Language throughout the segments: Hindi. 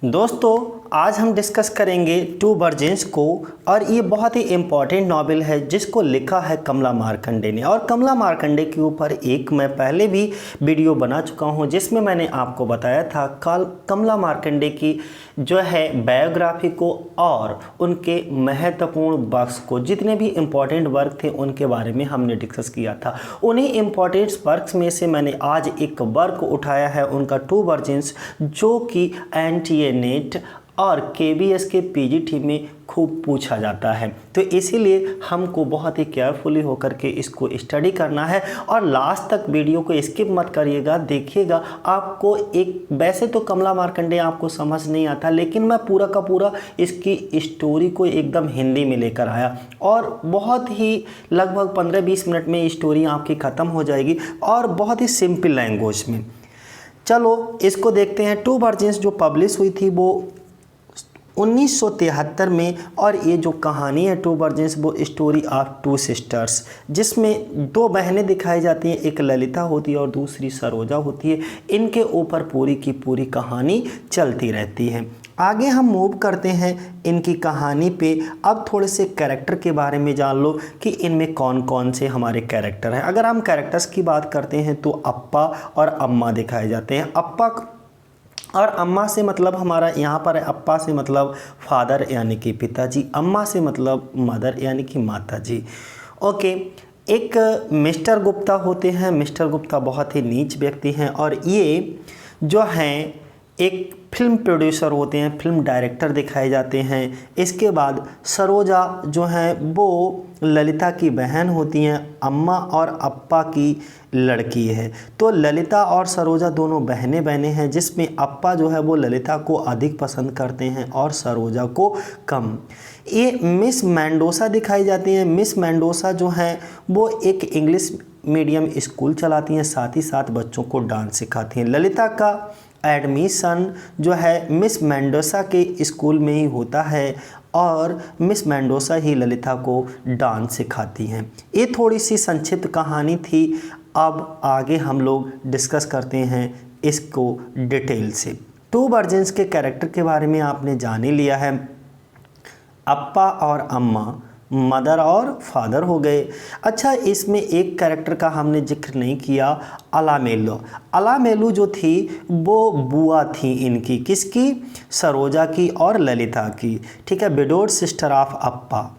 दोस्तों आज हम डिस्कस करेंगे टू वर्जिन्स को और ये बहुत ही इम्पॉर्टेंट नॉवेल है जिसको लिखा है कमला मार्कंडे ने। और कमला मार्कंडे के ऊपर एक मैं पहले भी वीडियो बना चुका हूँ जिसमें मैंने आपको बताया था कमला मार्कंडे की जो है बायोग्राफी को और उनके महत्वपूर्ण वर्क्स को, जितने भी इम्पॉर्टेंट वर्क थे उनके बारे में हमने डिस्कस किया था। उन्हीं इम्पॉर्टेंट वर्क्स में से मैंने आज एक वर्क उठाया है उनका टू वर्जिन्स, जो कि एनटीए नेट और केबीएस के पीजीटी में खूब पूछा जाता है। तो इसीलिए हमको बहुत ही केयरफुली होकर के इसको स्टडी करना है और लास्ट तक वीडियो को स्किप मत करिएगा, देखिएगा। आपको एक वैसे तो कमला मार्कंडे आपको समझ नहीं आता, लेकिन मैं पूरा का पूरा इसकी स्टोरी को एकदम हिंदी में लेकर आया और बहुत ही लगभग 15-20 मिनट में स्टोरी आपकी ख़त्म हो जाएगी और बहुत ही सिंपल लैंग्वेज में। चलो इसको देखते हैं। टू वर्जिन्स जो पब्लिश हुई थी वो 1973 में, और ये जो कहानी है टू वर्जिन्स वो स्टोरी ऑफ टू सिस्टर्स, जिसमें दो बहनें दिखाई जाती हैं, एक ललिता होती है और दूसरी सरोजा होती है। इनके ऊपर पूरी की पूरी कहानी चलती रहती है। आगे हम मूव करते हैं इनकी कहानी पे। अब थोड़े से कैरेक्टर के बारे में जान लो कि इनमें कौन कौन से हमारे कैरेक्टर हैं। अगर हम कैरेक्टर्स की बात करते हैं तो अप्पा और अम्मा दिखाए जाते हैं। अप्पा और अम्मा से मतलब हमारा यहाँ पर अप्पा से मतलब फादर यानी कि पिताजी, अम्मा से मतलब मदर यानी कि माताजी। ओके, एक मिस्टर गुप्ता होते हैं। मिस्टर गुप्ता बहुत ही नीच व्यक्ति हैं और ये जो हैं एक फिल्म प्रोड्यूसर होते हैं, फिल्म डायरेक्टर दिखाए जाते हैं। इसके बाद सरोजा जो हैं वो ललिता की बहन होती हैं, अम्मा और अप्पा की लड़की है। तो ललिता और सरोजा दोनों बहनें हैं, जिसमें अप्पा जो है वो ललिता को अधिक पसंद करते हैं और सरोजा को कम। ये मिस मेंडोसा दिखाई जाती हैं। मिस मेंडोसा जो हैं वो एक इंग्लिश मीडियम स्कूल चलाती हैं, साथ ही साथ बच्चों को डांस सिखाती हैं। ललिता का एडमिशन जो है मिस मेंडोसा के स्कूल में ही होता है और मिस मेंडोसा ही ललिता को डांस सिखाती हैं। ये थोड़ी सी संक्षिप्त कहानी थी। अब आगे हम लोग डिस्कस करते हैं इसको डिटेल से। टू वर्जिन्स के कैरेक्टर के बारे में आपने जान ही लिया है। अप्पा और अम्मा मदर और फादर हो गए। अच्छा, इसमें एक कैरेक्टर का हमने जिक्र नहीं किया, अलामेलू। अलामेलू जो थी वो बुआ थी इनकी, किसकी? सरोजा की और ललिता की। ठीक है, विडोड सिस्टर ऑफ अप्पा।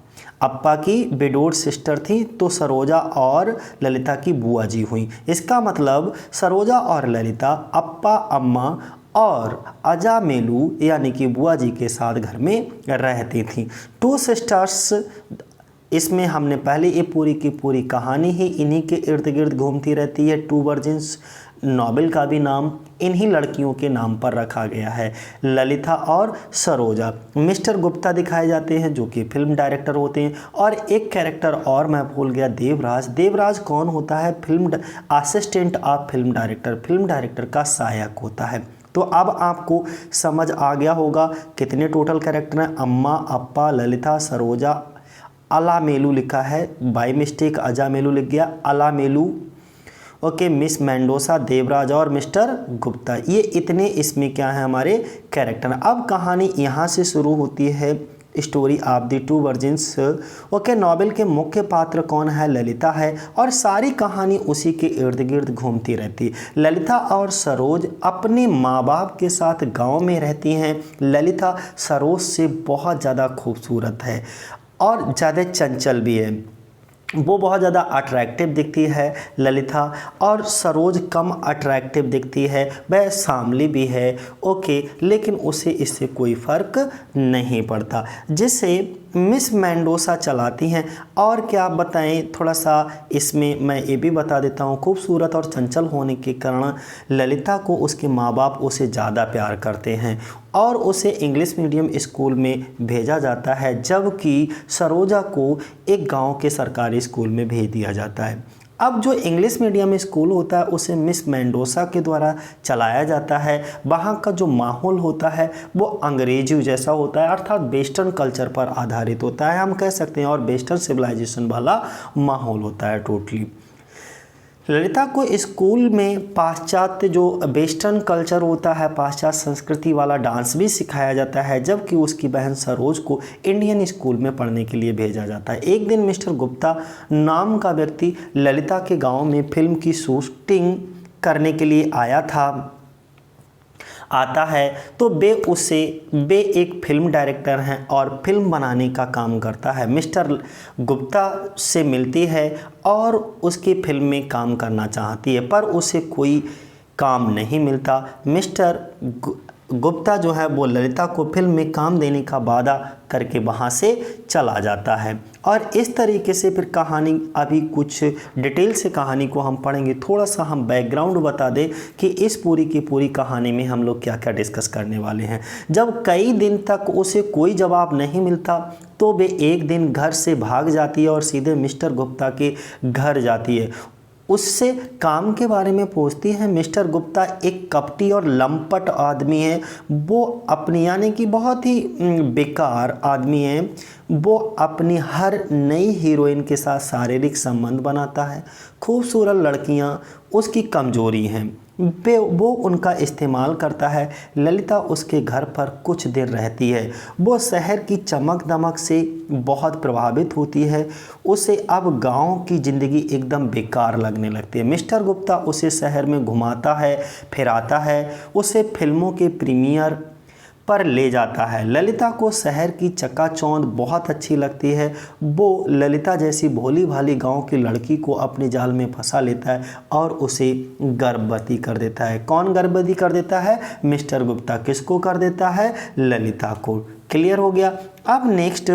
अप्पा की विडोड सिस्टर थी, तो सरोजा और ललिता की बुआ जी हुई। इसका मतलब सरोजा और ललिता अप्पा, अम्मा और अजामेलू यानी कि बुआ जी के साथ घर में रहती थी। टू सिस्टर्स, इसमें हमने पहले ये पूरी की पूरी कहानी ही इन्हीं के इर्द गिर्द घूमती रहती है। टू वर्जिन्स नॉवेल का भी नाम इन्हीं लड़कियों के नाम पर रखा गया है, ललिता और सरोजा। मिस्टर गुप्ता दिखाए जाते हैं जो कि फिल्म डायरेक्टर होते हैं। और एक कैरेक्टर और मैं भूल गया, देवराज। देवराज कौन होता है? Assistant of film director, film director का सहायक होता है। तो अब आपको समझ आ गया होगा कितने टोटल कैरेक्टर हैं। अम्मा, अप्पा, ललिता, सरोजा, अलामेलू लिखा है, बाय मिस्टेक अजामेलू लिख गया, Alamelu. Okay, miss Mendoza, Devraj और मिस्टर गुप्ता, ये इतने इसमें क्या है हमारे कैरेक्टर। अब कहानी यहाँ से शुरू होती है, story of the two virgins. Okay, novel के मुख्य पात्र कौन है? ललिता है और सारी कहानी उसी के इर्द गिर्द घूमती रहती। ललिता और सरोज अपने माँ बाप के साथ गांव में रहती हैं। ललिता सरोज से बहुत ज़्यादा खूबसूरत है और ज़्यादा चंचल भी है। वो बहुत ज़्यादा अट्रैक्टिव दिखती है ललिता, और सरोज कम अट्रैक्टिव दिखती है, वह सांवली भी है। ओके, लेकिन उसे इससे कोई फ़र्क नहीं पड़ता, जिसे मिस मेंडोसा चलाती हैं। और क्या बताएं, थोड़ा सा इसमें मैं ये भी बता देता हूँ, खूबसूरत और चंचल होने के कारण ललिता को उसके माँ बाप उसे ज़्यादा प्यार करते हैं और उसे इंग्लिश मीडियम स्कूल में भेजा जाता है, जबकि सरोजा को एक गांव के सरकारी स्कूल में भेज दिया जाता है। अब जो इंग्लिश मीडियम स्कूल होता है उसे मिस मेंडोसा के द्वारा चलाया जाता है। वहाँ का जो माहौल होता है वो अंग्रेजी जैसा होता है, अर्थात वेस्टर्न कल्चर पर आधारित होता है, हम कह सकते हैं, और वेस्टर्न सिविलाइजेशन वाला माहौल होता है टोटली। ललिता को स्कूल में पाश्चात्य जो वेस्टर्न कल्चर होता है, पाश्चात्य संस्कृति वाला डांस भी सिखाया जाता है, जबकि उसकी बहन सरोज को इंडियन स्कूल में पढ़ने के लिए भेजा जाता है। एक दिन मिस्टर गुप्ता नाम का व्यक्ति ललिता के गांव में फिल्म की शूटिंग करने के लिए आता है तो वे एक फिल्म डायरेक्टर हैं और फिल्म बनाने का काम करता है। मिस्टर गुप्ता से मिलती है और उसकी फिल्म में काम करना चाहती है, पर उसे कोई काम नहीं मिलता। मिस्टर गुप्ता जो है वो ललिता को फिल्म में काम देने का वादा करके वहाँ से चला जाता है। और इस तरीके से फिर कहानी, अभी कुछ डिटेल से कहानी को हम पढ़ेंगे। थोड़ा सा हम बैकग्राउंड बता दें कि इस पूरी की पूरी कहानी में हम लोग क्या क्या डिस्कस करने वाले हैं। जब कई दिन तक उसे कोई जवाब नहीं मिलता तो वे एक दिन घर से भाग जाती है और सीधे मिस्टर गुप्ता के घर जाती है। उससे काम के बारे में पूछती है। मिस्टर गुप्ता एक कपटी और लंपट आदमी है, वो अपनी यानी कि बहुत ही बेकार आदमी है। वो अपनी हर नई हीरोइन के साथ शारीरिक संबंध बनाता है। खूबसूरत लड़कियां उसकी कमजोरी हैं, वो उनका इस्तेमाल करता है। ललिता उसके घर पर कुछ दिन रहती है। वो शहर की चमक दमक से बहुत प्रभावित होती है। उसे अब गांव की ज़िंदगी एकदम बेकार लगने लगती है। मिस्टर गुप्ता उसे शहर में घुमाता है, फिराता है, उसे फिल्मों के प्रीमियर पर ले जाता है। ललिता को शहर की चकाचौंध बहुत अच्छी लगती है। वो ललिता जैसी भोली भाली गांव की लड़की को अपने जाल में फंसा लेता है और उसे गर्भवती कर देता है। कौन गर्भवती कर देता है? मिस्टर गुप्ता। किसको कर देता है? ललिता को। क्लियर हो गया। अब नेक्स्ट,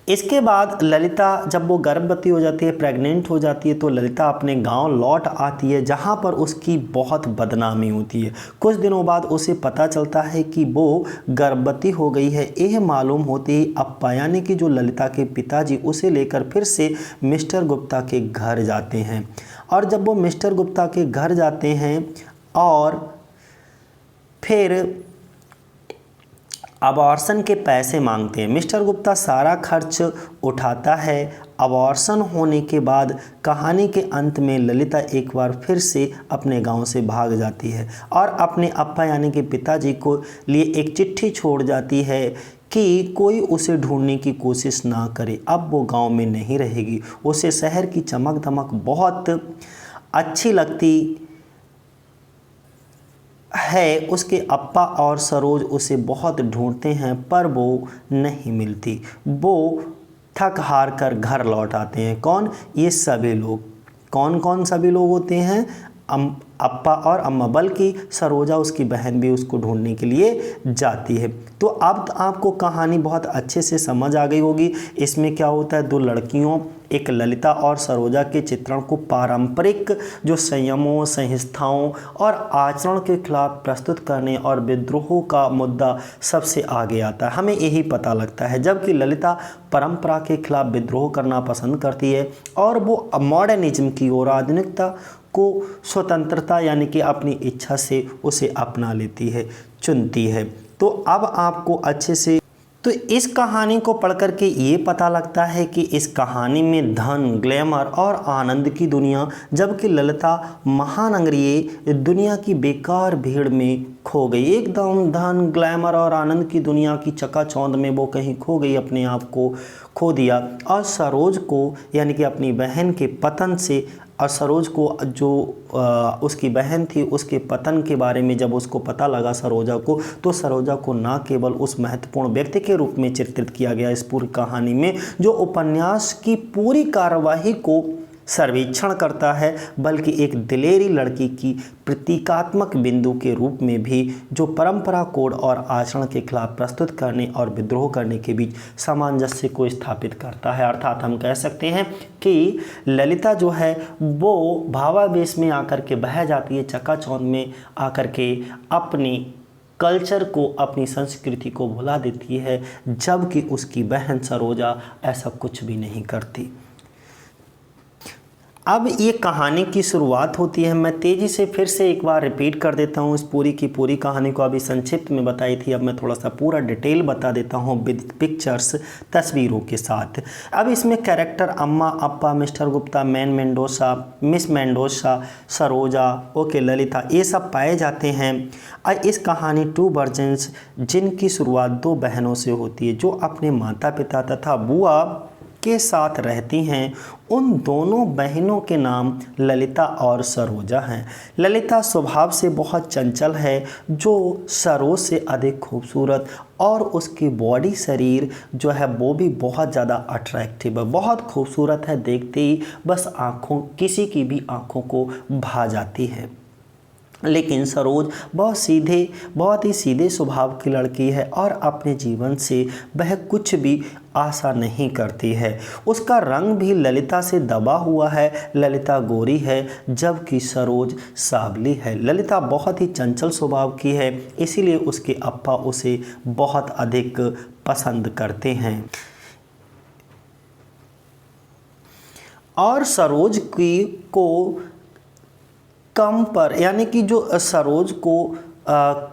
इसके बाद ललिता जब वो गर्भवती हो जाती है, प्रेग्नेंट हो जाती है, तो ललिता अपने गांव लौट आती है, जहां पर उसकी बहुत बदनामी होती है। कुछ दिनों बाद उसे पता चलता है कि वो गर्भवती हो गई है। यह मालूम होते ही अप्पा यानी कि जो ललिता के पिताजी उसे लेकर फिर से मिस्टर गुप्ता के घर जाते हैं। और जब वो मिस्टर गुप्ता के घर जाते हैं और फिर अबॉर्शन के पैसे मांगते हैं, मिस्टर गुप्ता सारा खर्च उठाता है। अबॉर्शन होने के बाद कहानी के अंत में ललिता एक बार फिर से अपने गांव से भाग जाती है और अपने अप्पा यानी कि पिताजी को लिए एक चिट्ठी छोड़ जाती है कि कोई उसे ढूंढने की कोशिश ना करे। अब वो गांव में नहीं रहेगी। उसे शहर की चमक दमक बहुत अच्छी लगती है। उसके अप्पा और सरोज उसे बहुत ढूंढते हैं पर वो नहीं मिलती। वो थक हार कर घर लौट आते हैं। कौन? ये सभी लोग। कौन कौन सभी लोग होते हैं? अप्पा और अम्मा, बल्कि सरोजा उसकी बहन भी उसको ढूंढने के लिए जाती है। तो अब आपको कहानी बहुत अच्छे से समझ आ गई होगी। इसमें क्या होता है, दो लड़कियों, एक ललिता और सरोजा के चित्रण को पारंपरिक जो संयमों, संहिताओं और आचरण के खिलाफ प्रस्तुत करने और विद्रोह का मुद्दा सबसे आगे आता है। हमें यही पता लगता है। जबकि ललिता परंपरा के खिलाफ विद्रोह करना पसंद करती है और वो मॉडर्निज्म की ओर, आधुनिकता को स्वतंत्रता यानी कि अपनी इच्छा से उसे अपना लेती है, चुनती है। तो अब आपको अच्छे से तो इस कहानी को पढ़कर के ये पता लगता है कि इस कहानी में धन, ग्लैमर और आनंद की दुनिया, जबकि ललिता महानगरीय दुनिया की बेकार भीड़ में खो गई। एकदम धन, ग्लैमर और आनंद की दुनिया की चकाचौंध में वो कहीं खो गई, अपने आप को खो दिया। और सरोज को यानी कि अपनी बहन के पतन से, और सरोज को जो उसकी बहन थी उसके पतन के बारे में जब उसको पता लगा सरोजा को, तो सरोजा को न केवल उस महत्वपूर्ण व्यक्ति के रूप में चित्रित किया गया इस पूरी कहानी में जो उपन्यास की पूरी कार्यवाही को सर्वेक्षण करता है, बल्कि एक दिलेरी लड़की की प्रतीकात्मक बिंदु के रूप में भी जो परंपरा, कोड और आचरण के खिलाफ प्रस्तुत करने और विद्रोह करने के बीच सामंजस्य को स्थापित करता है। अर्थात हम कह सकते हैं कि ललिता जो है वो भावावेश में आकर के बह जाती है, चकाचौंध में आकर के अपनी कल्चर को, अपनी संस्कृति को भुला देती है, जबकि उसकी बहन सरोजा ऐसा कुछ भी नहीं करती। अब ये कहानी की शुरुआत होती है। मैं तेज़ी से फिर से एक बार रिपीट कर देता हूँ इस पूरी की पूरी कहानी को। अभी संक्षिप्त में बताई थी, अब मैं थोड़ा सा पूरा डिटेल बता देता हूँ विद पिक्चर्स, तस्वीरों के साथ। अब इसमें character Amma, Appa, mister Gupta, man Mendoza, miss Mendoza, Saroja, okay, Lalita, ये सब पाए जाते हैं। इस कहानी टू वर्जन्स जिनकी शुरुआत दो बहनों से होती है जो अपने माता पिता तथा बुआ के साथ रहती हैं। उन दोनों बहनों के नाम ललिता और सरोजा हैं। ललिता स्वभाव से बहुत चंचल है, जो सरोज से अधिक खूबसूरत, और उसकी बॉडी, शरीर जो है वो भी बहुत ज़्यादा अट्रैक्टिव है, बहुत खूबसूरत है। देखते ही बस आँखों, किसी की भी आँखों को भा जाती है। लेकिन सरोज बहुत ही सीधे स्वभाव की लड़की है और अपने जीवन से वह कुछ भी आशा नहीं करती है। उसका रंग भी ललिता से दबा हुआ है। ललिता गोरी है जबकि सरोज सांवली है। ललिता बहुत ही चंचल स्वभाव की है, इसीलिए उसके अप्पा उसे बहुत अधिक पसंद करते हैं। और सरोज को कम पर, यानी कि जो सरोज को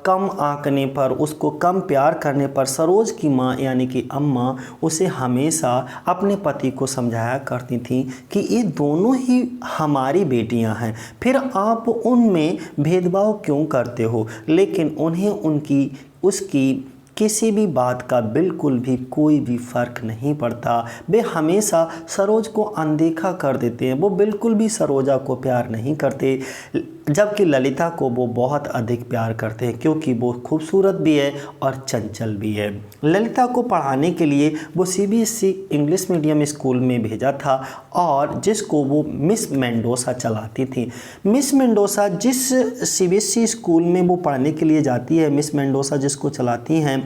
कम आंकने पर, उसको कम प्यार करने पर सरोज की माँ यानी कि अम्मा उसे हमेशा अपने पति को समझाया करती थी कि ये दोनों ही हमारी बेटियां हैं, फिर आप उनमें भेदभाव क्यों करते हो। लेकिन उन्हें उसकी किसी भी बात का बिल्कुल भी कोई भी फ़र्क नहीं पड़ता। वे हमेशा सरोज को अनदेखा कर देते हैं। वो बिल्कुल भी सरोजा को प्यार नहीं करते, जबकि ललिता को वो बहुत अधिक प्यार करते हैं क्योंकि वो खूबसूरत भी है और चंचल भी है। ललिता को पढ़ाने के लिए वो CBSE इंग्लिश मीडियम स्कूल में भेजा था और जिसको वो मिस मेंडोसा चलाती थी। मिस मेंडोसा जिस CBSE स्कूल में वो पढ़ने के लिए जाती है, मिस मेंडोसा जिसको चलाती हैं,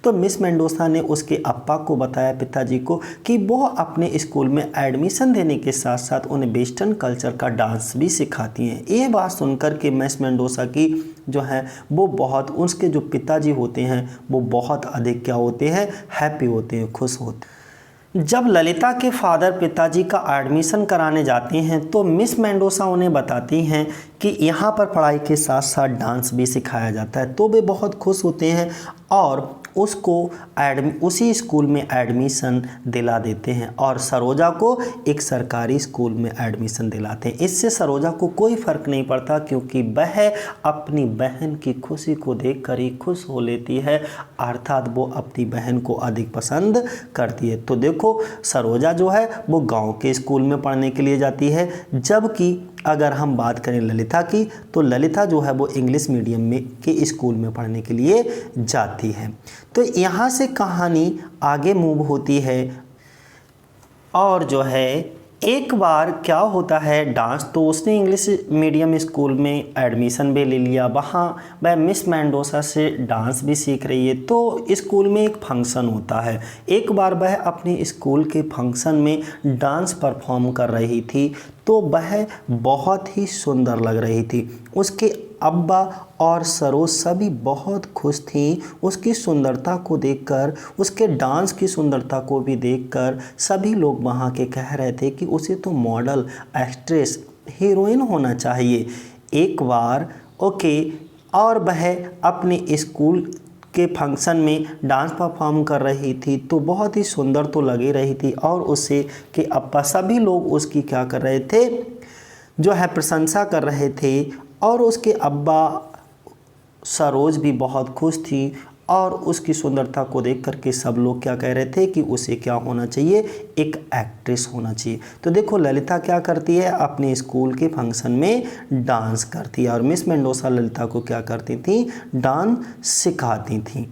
तो मिस मेंडोसा ने उसके अप्पा को बताया, पिताजी को, कि वो अपने स्कूल में एडमिशन देने के साथ साथ उन्हें वेस्टर्न कल्चर का डांस भी सिखाती हैं। ये बात सुनकर के मिस मेंडोसा की जो है वो बहुत, उसके जो पिताजी होते हैं वो बहुत अधिक क्या होते हैं, हैप्पी होते हैं, खुश होते हैं। जब ललिता के फादर पिताजी का एडमिशन कराने जाती हैं तो मिस मेंडोसा उन्हें बताती हैं कि यहाँ पर पढ़ाई के साथ साथ डांस भी सिखाया जाता है, तो वे बहुत खुश होते हैं और उसको उसी स्कूल में एडमिशन दिला देते हैं और सरोजा को एक सरकारी स्कूल में एडमिशन दिलाते हैं। इससे सरोजा को कोई फ़र्क नहीं पड़ता क्योंकि वह अपनी बहन की खुशी को देखकर ही खुश हो लेती है, अर्थात वो अपनी बहन को अधिक पसंद करती है। तो देखो, सरोजा जो है वो गांव के स्कूल में पढ़ने के लिए जाती है, जबकि अगर हम बात करें ललिता की तो ललिता जो है वो इंग्लिश मीडियम में के स्कूल में पढ़ने के लिए जाती है। तो यहाँ से कहानी आगे मूव होती है और जो है एक बार क्या होता है, डांस तो उसने इंग्लिश मीडियम स्कूल में एडमिशन भी ले लिया, वहाँ वह मिस मेंडोसा से डांस भी सीख रही है। तो स्कूल में एक फंक्शन होता है। एक बार वह अपने स्कूल के फंक्शन में डांस परफॉर्म कर रही थी तो वह बहुत ही सुंदर लग रही थी। उसके अब्बा और सरोज सभी बहुत खुश थीं उसकी सुंदरता को देखकर, उसके डांस की सुंदरता को भी देखकर। सभी लोग वहाँ के कह रहे थे कि उसे तो मॉडल, एक्ट्रेस, हीरोइन होना चाहिए एक बार, ओके। और वह अपने स्कूल के फंक्शन में डांस परफॉर्म कर रही थी तो बहुत ही सुंदर तो लगी रही थी और उससे के अब्बा सभी लोग उसकी क्या कर रहे थे, जो है प्रशंसा कर रहे थे। और उसके अब्बा सरोज भी बहुत खुश थी और उसकी सुंदरता को देख कर के सब लोग क्या कह रहे थे कि उसे क्या होना चाहिए, एक एक्ट्रेस होना चाहिए। तो देखो ललिता क्या करती है, अपने स्कूल के फंक्शन में डांस करती है और मिस मेंडोसा ललिता को क्या करती थी, डांस सिखाती थी।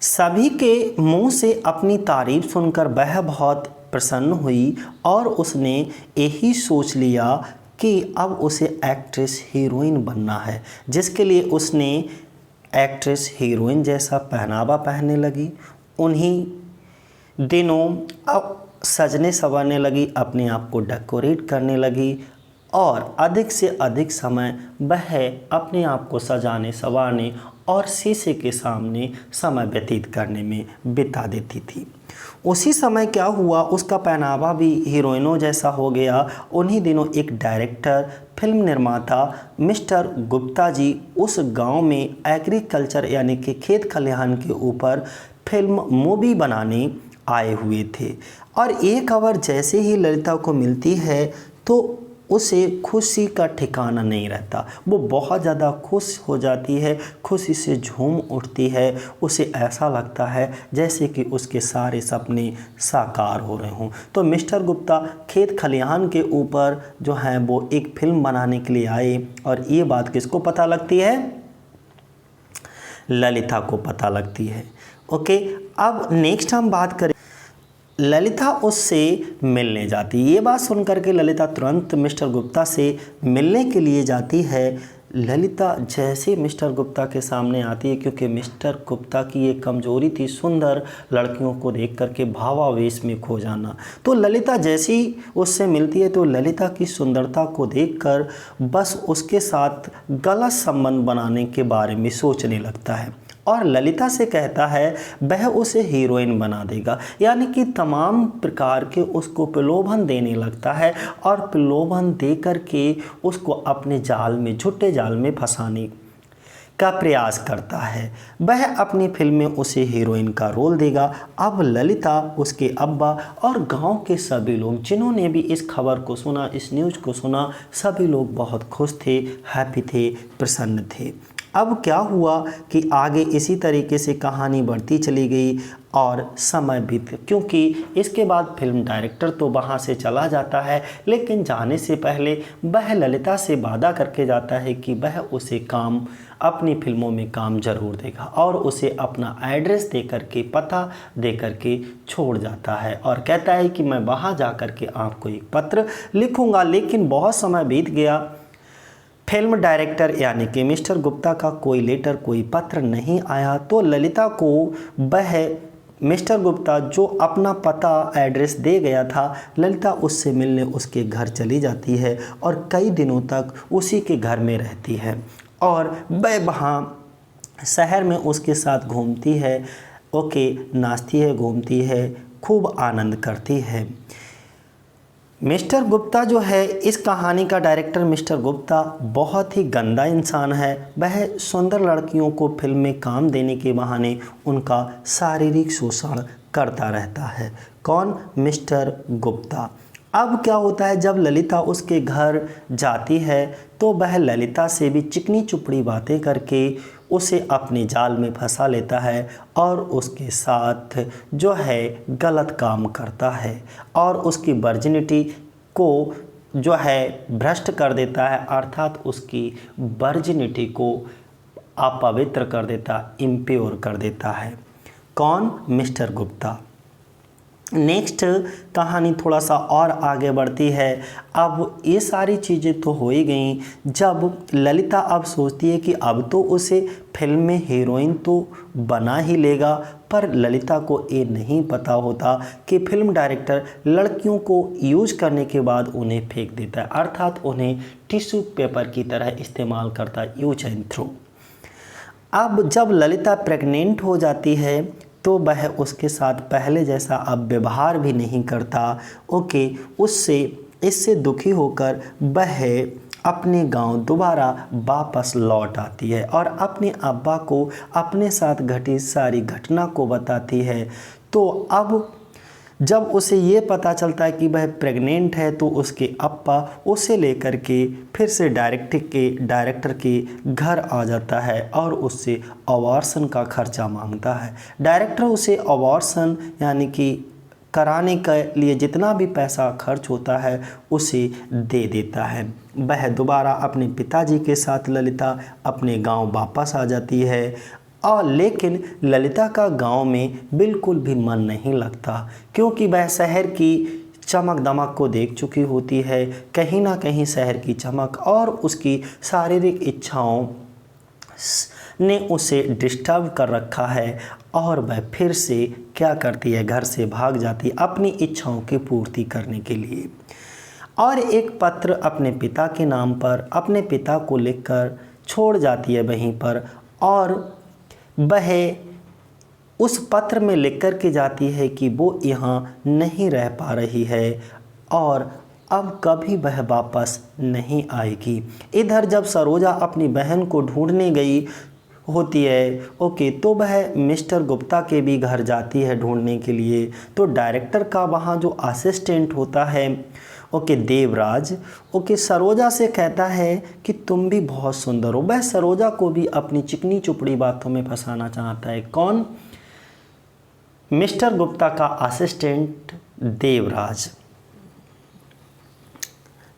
सभी के मुंह से अपनी तारीफ सुनकर वह बहुत प्रसन्न हुई और उसने यही सोच लिया कि अब उसे एक्ट्रेस हीरोइन बनना है, जिसके लिए उसने एक्ट्रेस हीरोइन जैसा पहनावा पहनने लगी। उन्हीं दिनों अब सजने संवरने लगी, अपने आप को डेकोरेट करने लगी और अधिक से अधिक समय वह अपने आप को सजाने संवारने और शीशे के सामने समय व्यतीत करने में बिता देती थी। उसी समय क्या हुआ, उसका पहनावा भी हीरोइनों जैसा हो गया। उन्हीं दिनों एक डायरेक्टर, फिल्म निर्माता मिस्टर गुप्ता जी उस गांव में एग्रीकल्चर यानी कि खेत खलिहान के ऊपर फिल्म मूवी बनाने आए हुए थे। और ये खबर जैसे ही ललिता को मिलती है तो उसे खुशी का ठिकाना नहीं रहता। वो बहुत ज़्यादा खुश हो जाती है, खुशी से झूम उठती है। उसे ऐसा लगता है जैसे कि उसके सारे सपने साकार हो रहे हों। तो मिस्टर गुप्ता खेत खलिहान के ऊपर जो है वो एक फिल्म बनाने के लिए आए। और ये बात किसको पता लगती है? ललिता को पता लगती है। ओके, अब नेक्स्ट हम बात करें, ललिता उससे मिलने जाती। ये बात सुनकर के ललिता तुरंत मिस्टर गुप्ता से मिलने के लिए जाती है। ललिता जैसे मिस्टर गुप्ता के सामने आती है, क्योंकि मिस्टर गुप्ता की ये कमजोरी थी सुंदर लड़कियों को देख करके भावावेश में खो जाना। तो ललिता जैसी उससे मिलती है तो ललिता की सुंदरता को देखकर बस उसके साथ गलत संबंध बनाने के बारे में सोचने लगता है और ललिता से कहता है वह उसे हीरोइन बना देगा। यानी कि तमाम प्रकार के उसको प्रलोभन देने लगता है और प्रलोभन दे कर के उसको अपने जाल में, झूठे जाल में फंसाने का प्रयास करता है। वह अपनी फिल्म में उसे हीरोइन का रोल देगा। अब ललिता, उसके अब्बा और गांव के सभी लोग जिन्होंने भी इस खबर को सुना, इस न्यूज़ को सुना, सभी लोग बहुत खुश थे, हैप्पी थे, प्रसन्न थे। अब क्या हुआ कि आगे इसी तरीके से कहानी बढ़ती चली गई और समय बीत, क्योंकि इसके बाद फिल्म डायरेक्टर तो वहाँ से चला जाता है, लेकिन जाने से पहले वह ललिता से वादा करके जाता है कि वह उसे काम, अपनी फिल्मों में काम जरूर देगा और उसे अपना एड्रेस दे करके, पता दे करके छोड़ जाता है और कहता है कि मैं वहाँ जा कर के आपको एक पत्र लिखूँगा। लेकिन बहुत समय बीत गया, फिल्म डायरेक्टर यानी कि मिस्टर गुप्ता का कोई लेटर, कोई पत्र नहीं आया। तो ललिता को वह मिस्टर गुप्ता जो अपना पता, एड्रेस दे गया था, ललिता उससे मिलने उसके घर चली जाती है और कई दिनों तक उसी के घर में रहती है और वह वहाँ शहर में उसके साथ घूमती है। ओके, नाचती है, घूमती है, खूब आनंद करती है। मिस्टर गुप्ता जो है, इस कहानी का डायरेक्टर मिस्टर गुप्ता बहुत ही गंदा इंसान है। वह सुंदर लड़कियों को फिल्म में काम देने के बहाने उनका शारीरिक शोषण करता रहता है। कौन? मिस्टर गुप्ता। अब क्या होता है, जब ललिता उसके घर जाती है तो वह ललिता से भी चिकनी चुपड़ी बातें करके उसे अपने जाल में फंसा लेता है और उसके साथ जो है गलत काम करता है और उसकी वर्जिनिटी को जो है भ्रष्ट कर देता है, अर्थात उसकी वर्जिनिटी को अपवित्र कर देता, इम्प्योर कर देता है। कौन? मिस्टर गुप्ता। नेक्स्ट कहानी थोड़ा सा और आगे बढ़ती है। अब ये सारी चीज़ें तो हो ही गई। जब ललिता अब सोचती है कि अब तो उसे फिल्म में हीरोइन तो बना ही लेगा, पर ललिता को ये नहीं पता होता कि फिल्म डायरेक्टर लड़कियों को यूज करने के बाद उन्हें फेंक देता है, अर्थात उन्हें टिश्यू पेपर की तरह इस्तेमाल करता है, यूज एंड थ्रो। अब जब ललिता प्रेग्नेंट हो जाती है तो वह उसके साथ पहले जैसा अब व्यवहार भी नहीं करता। ओके, इससे दुखी होकर वह अपने गांव दोबारा वापस लौट आती है और अपने अब्बा को अपने साथ घटी सारी घटना को बताती है। तो अब जब उसे ये पता चलता है कि वह प्रेग्नेंट है तो उसके अब्बा उसे लेकर के फिर से डायरेक्टर के घर आ जाता है और उससे अबॉर्शन का खर्चा मांगता है। डायरेक्टर उसे अबॉर्शन यानी कि कराने के लिए जितना भी पैसा खर्च होता है उसे दे देता है। वह दोबारा अपने पिताजी के साथ ललिता अपने गांव वापस आ जाती है और लेकिन ललिता का गांव में बिल्कुल भी मन नहीं लगता, क्योंकि वह शहर की चमक दमक को देख चुकी होती है। कहीं ना कहीं शहर की चमक और उसकी शारीरिक इच्छाओं ने उसे डिस्टर्ब कर रखा है और वह फिर से क्या करती है, घर से भाग जाती है अपनी इच्छाओं की पूर्ति करने के लिए और एक पत्र अपने पिता के नाम पर अपने पिता को लिखकर छोड़ जाती है वहीं पर और वह उस पत्र में लिख कर के जाती है कि वो यहाँ नहीं रह पा रही है और अब कभी वह वापस नहीं आएगी। इधर जब सरोजा अपनी बहन को ढूंढने गई होती है ओके, तो वह मिस्टर गुप्ता के भी घर जाती है ढूंढने के लिए। तो डायरेक्टर का वहाँ जो असिस्टेंट होता है ओके, देवराज ओके, सरोजा से कहता है कि तुम भी बहुत सुंदर हो। वह सरोजा को भी अपनी चिकनी चुपड़ी बातों में फंसाना चाहता है। कौन? मिस्टर गुप्ता का असिस्टेंट देवराज।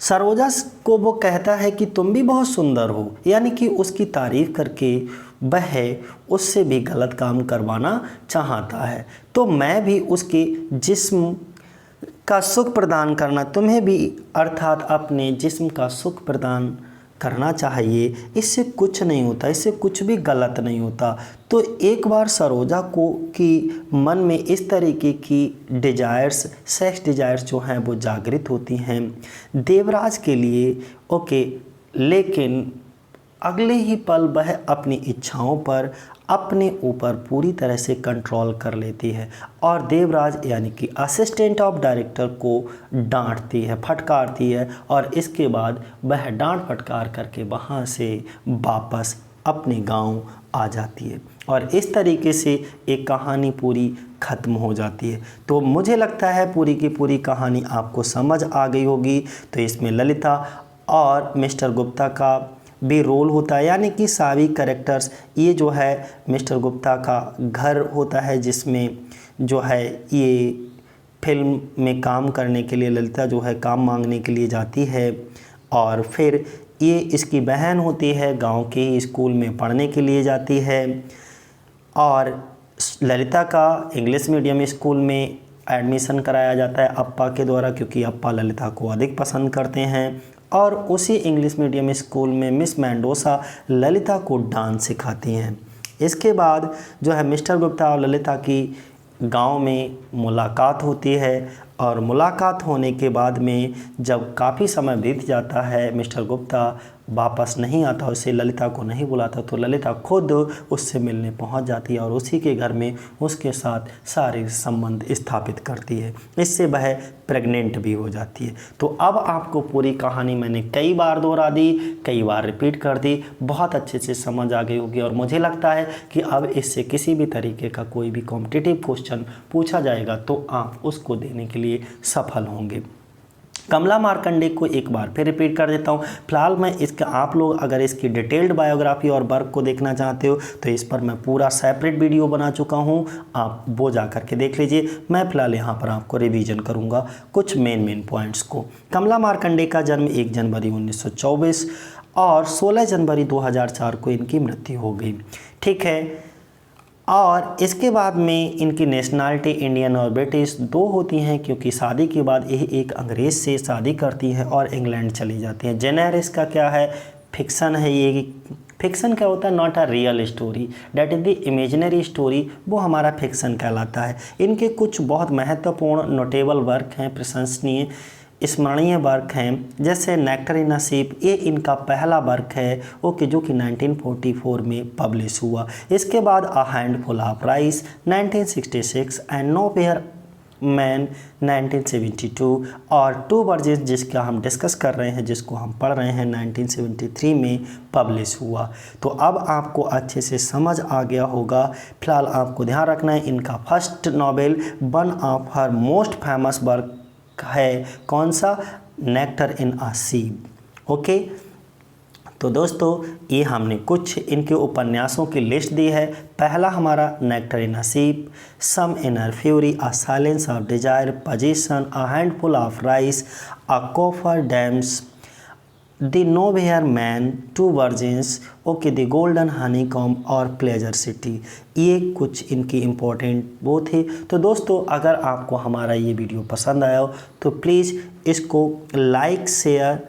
सरोजा को वो कहता है कि तुम भी बहुत सुंदर हो, यानी कि उसकी तारीफ करके वह उससे भी गलत काम करवाना चाहता है। तो मैं भी उसके जिस्म का सुख प्रदान करना, तुम्हें भी अर्थात अपने जिस्म का सुख प्रदान करना चाहिए। इससे कुछ नहीं होता, इससे कुछ भी गलत नहीं होता। तो एक बार सरोजा को की मन में इस तरीके की डिजायर्स, सेक्स डिजायर्स जो हैं वो जागृत होती हैं देवराज के लिए ओके, लेकिन अगले ही पल वह अपनी इच्छाओं पर अपने ऊपर पूरी तरह से कंट्रोल कर लेती है और देवराज यानी कि असिस्टेंट ऑफ डायरेक्टर को डांटती है, फटकारती है और इसके बाद वह डांट फटकार करके वहाँ से वापस अपने गांव आ जाती है और इस तरीके से एक कहानी पूरी ख़त्म हो जाती है। तो मुझे लगता है पूरी की पूरी कहानी आपको समझ आ गई होगी। तो इसमें ललिता और मिस्टर गुप्ता का भी रोल होता है, यानी कि सारी कैरेक्टर्स, ये जो है मिस्टर गुप्ता का घर होता है जिसमें जो है ये फिल्म में काम करने के लिए ललिता जो है काम मांगने के लिए जाती है और फिर ये इसकी बहन होती है, गांव के ही स्कूल में पढ़ने के लिए जाती है और ललिता का इंग्लिश मीडियम स्कूल में एडमिशन कराया जाता है अप्पा के द्वारा, क्योंकि अप्पा ललिता को अधिक पसंद करते हैं। और उसी इंग्लिश मीडियम स्कूल में मिस मेंडोसा ललिता को डांस सिखाती हैं। इसके बाद जो है मिस्टर गुप्ता और ललिता की गांव में मुलाकात होती है और मुलाकात होने के बाद में जब काफ़ी समय बीत जाता है, मिस्टर गुप्ता वापस नहीं आता, उसे ललिता को नहीं बुलाता, तो ललिता खुद उससे मिलने पहुंच जाती है और उसी के घर में उसके साथ शारीरिक संबंध स्थापित करती है। इससे वह प्रेग्नेंट भी हो जाती है। तो अब आपको पूरी कहानी मैंने कई बार दोहरा दी, कई बार रिपीट कर दी, बहुत अच्छे से समझ आ गई होगी और मुझे लगता है कि अब इससे किसी भी तरीके का कोई भी कॉम्पिटिटिव क्वेश्चन पूछा जाएगा तो आप उसको देने के लिए सफल होंगे। कमला मार्कंडे को एक बार फिर रिपीट कर देता हूँ। फिलहाल मैं इसका आप लोग अगर इसकी डिटेल्ड बायोग्राफी और वर्क को देखना चाहते हो तो इस पर मैं पूरा सेपरेट वीडियो बना चुका हूँ, आप वो जा कर के देख लीजिए। मैं फिलहाल यहाँ पर आपको रिवीजन करूँगा कुछ मेन पॉइंट्स को। कमला मार्कंडे का जन्म 1 जनवरी 1924 और 16 जनवरी 2004 को इनकी मृत्यु हो गई। ठीक है, और इसके बाद में इनकी नेशनलिटी इंडियन और ब्रिटिश दो होती हैं, क्योंकि शादी के बाद यह एक अंग्रेज़ से शादी करती हैं और इंग्लैंड चली जाती हैं। जेनर इसका क्या है? फिक्सन है। ये फिक्सन क्या होता है? Not a real story, that is the imaginary story, वो हमारा फिक्सन कहलाता है। इनके कुछ बहुत महत्वपूर्ण नोटेबल वर्क हैं, प्रशंसनीय स्मरणीय वर्क हैं, जैसे नेक्टर इन अ शिप, ये इनका पहला वर्क है ओके, जो कि 1944 में पब्लिश हुआ। इसके बाद a handful of rice 1966 and no fair man 1972 और टू वर्जिन्स जिसका हम डिस्कस कर रहे हैं, जिसको हम पढ़ रहे हैं, 1973 में पब्लिश हुआ। तो अब आपको अच्छे से समझ आ गया होगा। फिलहाल आपको ध्यान रखना है इनका first novel one of her most famous work है, कौन सा? Nectar in a ship. Okay, तो दोस्तों ये हमने कुछ इनके उपन्यासों की लिस्ट दी है। पहला हमारा nectar in a ship, some inner fury, a silence of desire, position, a handful of rice, a coffer dams, the nowhere man, two virgins, okay, the golden honeycomb और प्लेजर सिटी। ये कुछ इनकी इम्पोर्टेंट वो थे। तो दोस्तों अगर आपको हमारा ये वीडियो पसंद आया हो तो प्लीज़ इसको लाइक, शेयर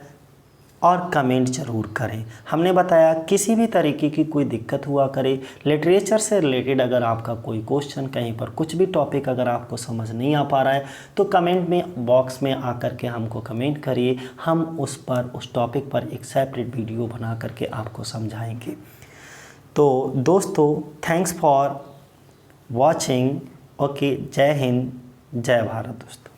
और कमेंट ज़रूर करें। हमने बताया किसी भी तरीके की कोई दिक्कत हुआ करे, लिटरेचर से रिलेटेड अगर आपका कोई क्वेश्चन, कहीं पर कुछ भी टॉपिक अगर आपको समझ नहीं आ पा रहा है तो कमेंट में बॉक्स में आकर के हमको कमेंट करिए, हम उस टॉपिक पर एक सेपरेट वीडियो बना करके आपको समझाएंगे। तो दोस्तों थैंक्स फॉर वॉचिंग। ओके, जय हिंद, जय भारत दोस्तों।